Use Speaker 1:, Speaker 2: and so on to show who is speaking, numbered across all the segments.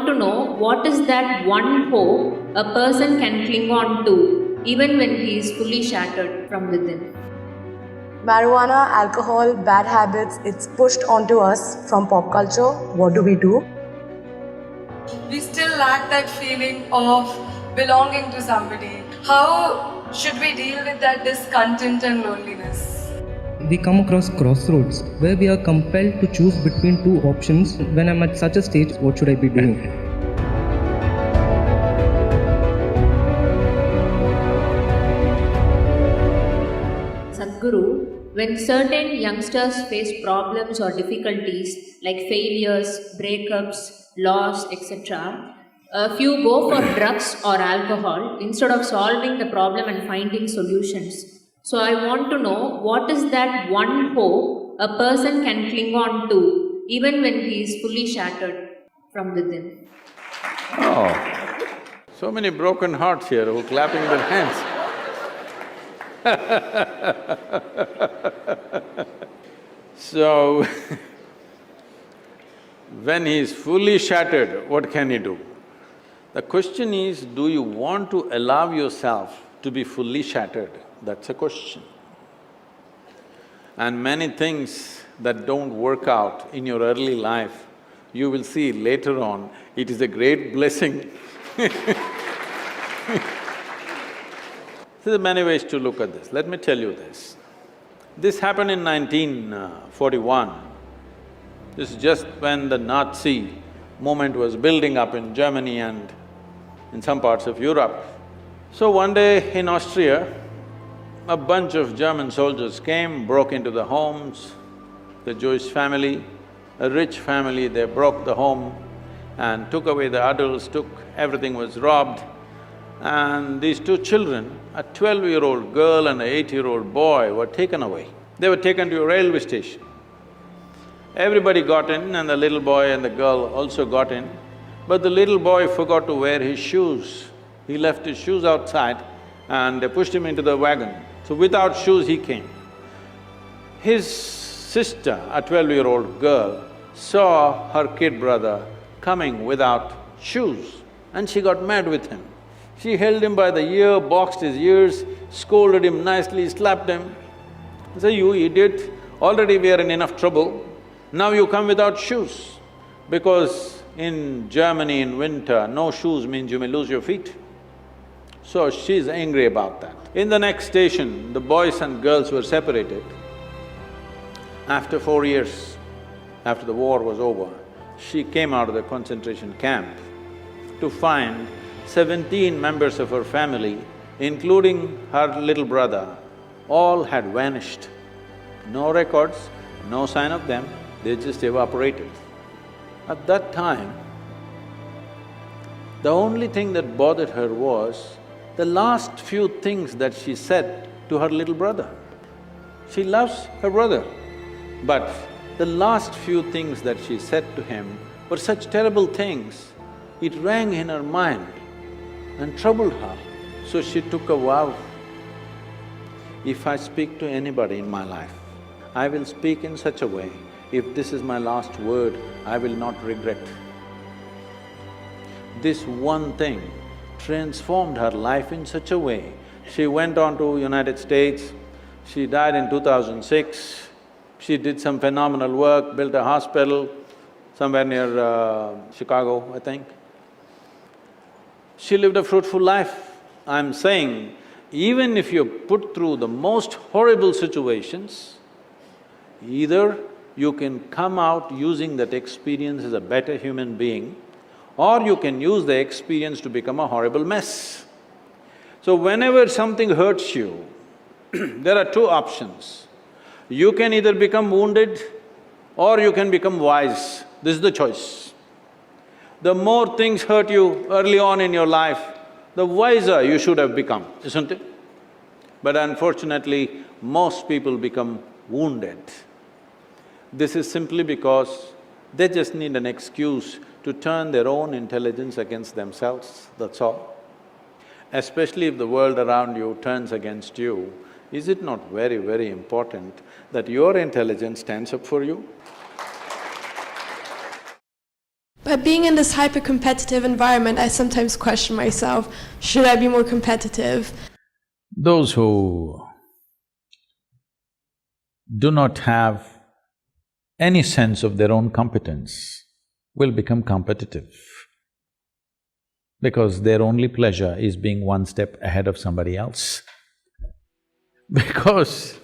Speaker 1: want to know what is that one hope a person can cling on to even when he is fully shattered from within.
Speaker 2: Marijuana, alcohol, bad habits, it's pushed onto us from pop culture. What do?
Speaker 3: We still lack that feeling of belonging to somebody. How should we deal with that discontent and loneliness?
Speaker 4: We come across crossroads where we are compelled to choose between two options. When I'm at such a stage, what should I be doing?
Speaker 1: Sadhguru, when certain youngsters face problems or difficulties like failures, breakups, loss, etc., a few go for drugs or alcohol instead of solving the problem and finding solutions. So I want to know what is that one hope a person can cling on to even when he is fully shattered from within.
Speaker 5: Oh, so many broken hearts here who are clapping their hands. So, when he is fully shattered, what can he do? The question is, do you want to allow yourself to be fully shattered? That's a question. And many things that don't work out in your early life, you will see later on, it is a great blessing. There are many ways to look at this. Let me tell you this. This happened in 1941. This is just when the Nazi movement was building up in Germany and in some parts of Europe. So one day in Austria, a bunch of German soldiers came, broke into the homes, the Jewish family, a rich family, they broke the home and took away the adults, everything was robbed. And these two children, a 12-year-old girl and an 8-year-old boy, were taken away. They were taken to a railway station. Everybody got in and the little boy and the girl also got in, but the little boy forgot to wear his shoes. He left his shoes outside and they pushed him into the wagon. So without shoes he came. His sister, a 12-year-old girl, saw her kid brother coming without shoes and she got mad with him. She held him by the ear, boxed his ears, scolded him nicely, slapped him. Say, "You idiot, already we are in enough trouble, now you come without shoes." Because in Germany in winter, no shoes means you may lose your feet. So she's angry about that. In the next station, the boys and girls were separated. After 4 years, after the war was over, she came out of the concentration camp to find 17 members of her family, including her little brother, all had vanished. No records, no sign of them, they just evaporated. At that time, the only thing that bothered her was the last few things that she said to her little brother. She loves her brother, but the last few things that she said to him were such terrible things, it rang in her mind and troubled her. So she took a vow, if I speak to anybody in my life, I will speak in such a way, if this is my last word, I will not regret. This one thing transformed her life in such a way. She went on to United States, she died in 2006, she did some phenomenal work, built a hospital somewhere near Chicago, I think. She lived a fruitful life. I'm saying, even if you're put through the most horrible situations, either you can come out using that experience as a better human being, or you can use the experience to become a horrible mess. So whenever something hurts you, there are two options. You can either become wounded or you can become wise. This is the choice. The more things hurt you early on in your life, the wiser you should have become, isn't it? But unfortunately, most people become wounded. This is simply because they just need an excuse to turn their own intelligence against themselves, that's all. Especially if the world around you turns against you, is it not very, very important that your intelligence stands up for you?
Speaker 6: But being in this hyper-competitive environment, I sometimes question myself, should I be more competitive?
Speaker 5: Those who do not have any sense of their own competence will become competitive because their only pleasure is being one step ahead of somebody else. Because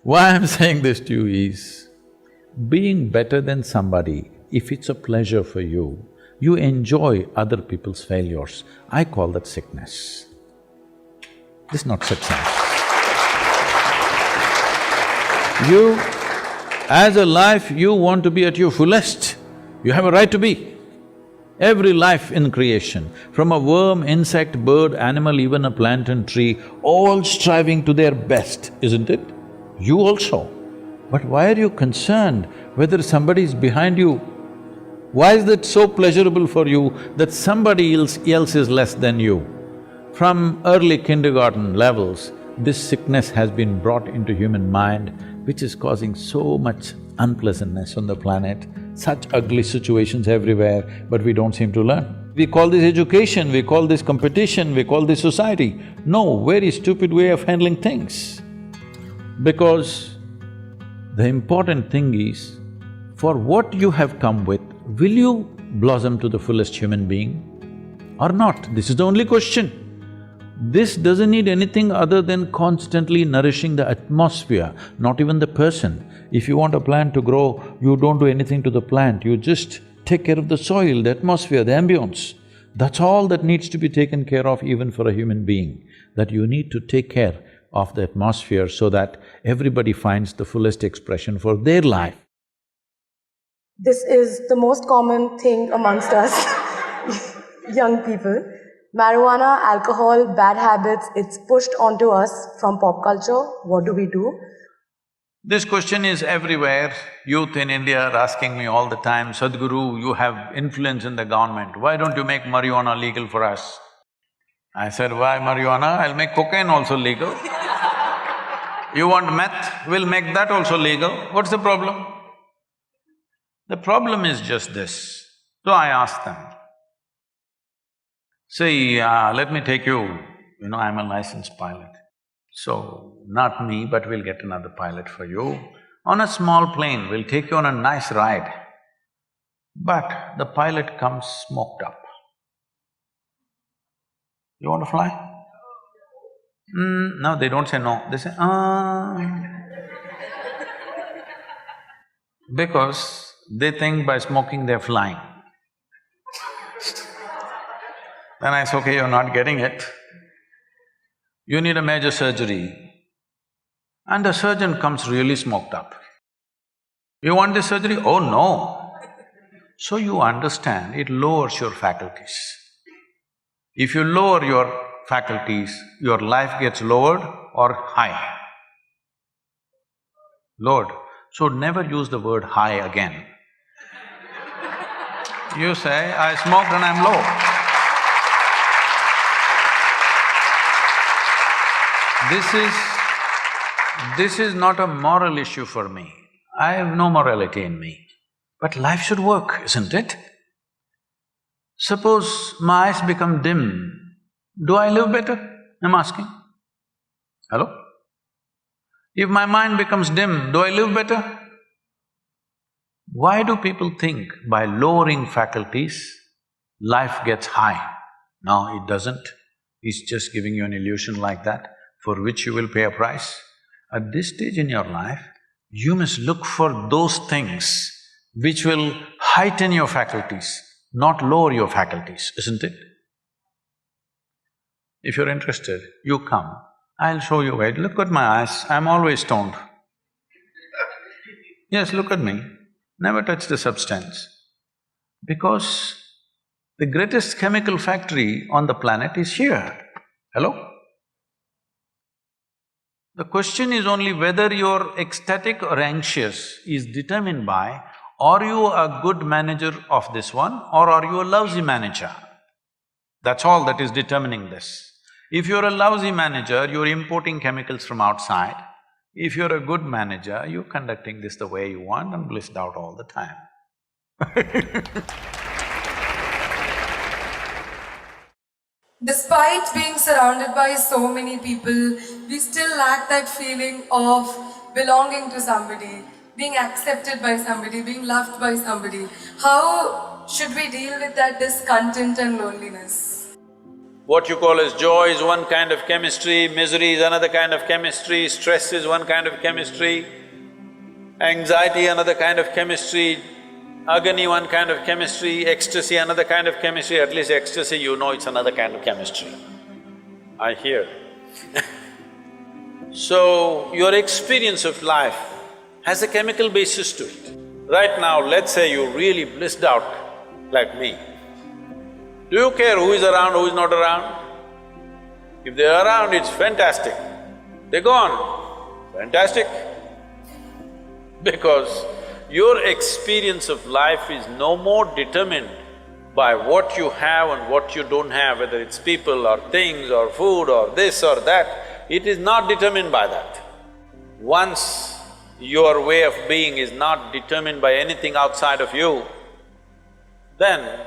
Speaker 5: why I'm saying this to you is, being better than somebody, if it's a pleasure for you, you enjoy other people's failures. I call that sickness. This is not success. You, as a life, you want to be at your fullest. You have a right to be. Every life in creation, from a worm, insect, bird, animal, even a plant and tree, all striving to their best, isn't it? You also. But why are you concerned whether somebody is behind you? Why is that so pleasurable for you that somebody else is less than you? From early kindergarten levels, this sickness has been brought into human mind, which is causing so much unpleasantness on the planet, such ugly situations everywhere, but we don't seem to learn. We call this education, we call this competition, we call this society. No, very stupid way of handling things. Because the important thing is, for what you have come with, will you blossom to the fullest human being or not? This is the only question. This doesn't need anything other than constantly nourishing the atmosphere, not even the person. If you want a plant to grow, you don't do anything to the plant, you just take care of the soil, the atmosphere, the ambience. That's all that needs to be taken care of even for a human being, that you need to take care of the atmosphere so that everybody finds the fullest expression for their life.
Speaker 2: This is the most common thing amongst us, young people. Marijuana, alcohol, bad habits, it's pushed onto us from pop culture. What do we do?
Speaker 5: This question is everywhere. Youth in India are asking me all the time, Sadhguru, you have influence in the government, why don't you make marijuana legal for us? I said, why marijuana? I'll make cocaine also legal. You want meth? We'll make that also legal. What's the problem? The problem is just this. So I asked them, see, let me take you, I'm a licensed pilot. So, not me, but we'll get another pilot for you. On a small plane, we'll take you on a nice ride. But the pilot comes smoked up. You want to fly? No, they don't say no, they say, because they think by smoking they're flying. Then I say, okay, you're not getting it. You need a major surgery. And the surgeon comes really smoked up. You want this surgery? Oh no. So you understand, it lowers your faculties. If you lower your faculties, your life gets lowered or high. Lowered. So never use the word high again. You say, I smoked and I'm low. This is not a moral issue for me. I have no morality in me. But life should work, isn't it? Suppose my eyes become dim, do I live better? I'm asking. Hello? If my mind becomes dim, do I live better? Why do people think by lowering faculties, life gets high? No, it doesn't. It's just giving you an illusion like that, for which you will pay a price. At this stage in your life, you must look for those things which will heighten your faculties, not lower your faculties, isn't it? If you're interested, you come, I'll show you where. Look at my eyes, I'm always stoned. Yes, look at me, never touch the substance. Because the greatest chemical factory on the planet is here. Hello? The question is only whether you're ecstatic or anxious is determined by, are you a good manager of this one or are you a lousy manager? That's all that is determining this. If you're a lousy manager, you're importing chemicals from outside. If you're a good manager, you're conducting this the way you want and blissed out all the time.
Speaker 3: Despite being surrounded by so many people, we still lack that feeling of belonging to somebody, being accepted by somebody, being loved by somebody. How should we deal with that discontent and loneliness?
Speaker 5: What you call as joy is one kind of chemistry, misery is another kind of chemistry, stress is one kind of chemistry, anxiety another kind of chemistry, agony one kind of chemistry, ecstasy another kind of chemistry. At least ecstasy, you know it's another kind of chemistry, I hear. So, your experience of life has a chemical basis to it. Right now, let's say you really blissed out like me. Do you care who is around, who is not around? If they're around, it's fantastic. They're gone, fantastic. Because your experience of life is no more determined by what you have and what you don't have, whether it's people or things or food or this or that. It is not determined by that. Once your way of being is not determined by anything outside of you, then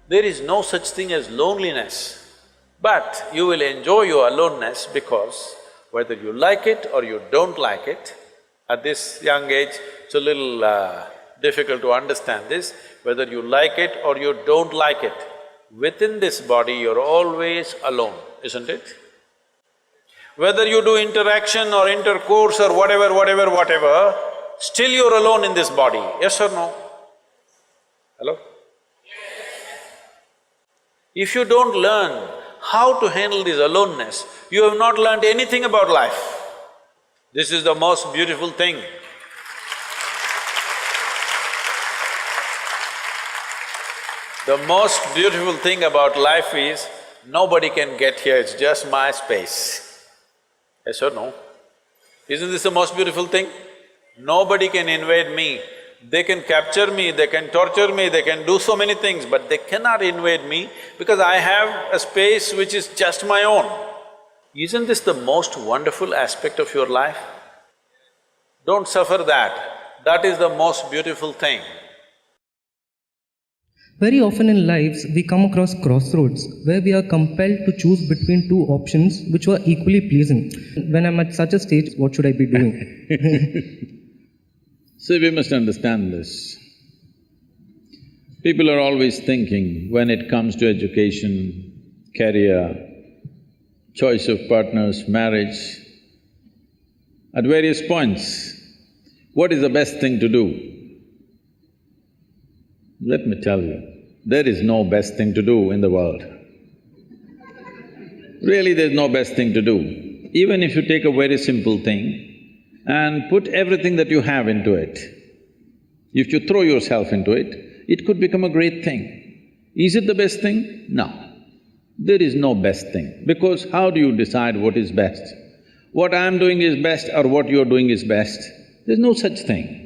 Speaker 5: there is no such thing as loneliness. But you will enjoy your aloneness because whether you like it or you don't like it, at this young age, it's a little difficult to understand this, whether you like it or you don't like it, within this body you're always alone, isn't it? Whether you do interaction or intercourse or whatever, still you're alone in this body, yes or no? Hello? If you don't learn how to handle this aloneness, you have not learned anything about life. This is the most beautiful thing. The most beautiful thing about life is, nobody can get here, it's just my space. Yes or no? Isn't this the most beautiful thing? Nobody can invade me. They can capture me, they can torture me, they can do so many things, but they cannot invade me because I have a space which is just my own. Isn't this the most wonderful aspect of your life? Don't suffer that. That is the most beautiful thing.
Speaker 4: Very often in lives, we come across crossroads where we are compelled to choose between two options which were equally pleasing. When I'm at such a stage, what should I be doing?
Speaker 5: See, we must understand this. People are always thinking, when it comes to education, career, choice of partners, marriage, at various points, what is the best thing to do? Let me tell you, there is no best thing to do in the world. Really, there's no best thing to do. Even if you take a very simple thing and put everything that you have into it, if you throw yourself into it, it could become a great thing. Is it the best thing? No. There is no best thing, because how do you decide what is best? What I'm doing is best or what you're doing is best? There's no such thing.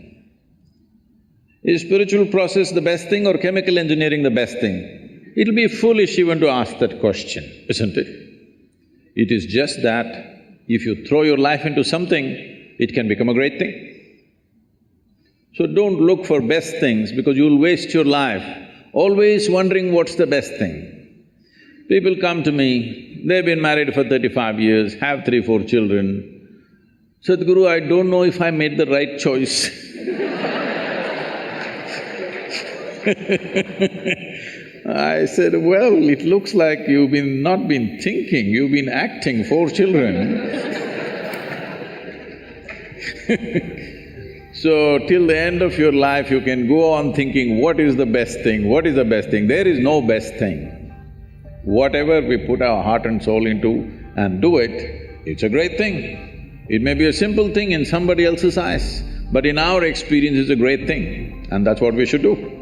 Speaker 5: Is spiritual process the best thing or chemical engineering the best thing? It'll be foolish even to ask that question, isn't it? It is just that if you throw your life into something, it can become a great thing. So don't look for best things because you'll waste your life always wondering what's the best thing. People come to me, they've been married for 35 years, have 3-4 children. Sadhguru, I don't know if I made the right choice. I said, well, it looks like you've not been thinking, you've been acting 4 children. So, till the end of your life, you can go on thinking, what is the best thing, what is the best thing? There is no best thing. Whatever we put our heart and soul into and do it, it's a great thing. It may be a simple thing in somebody else's eyes, but in our experience it's a great thing, and that's what we should do.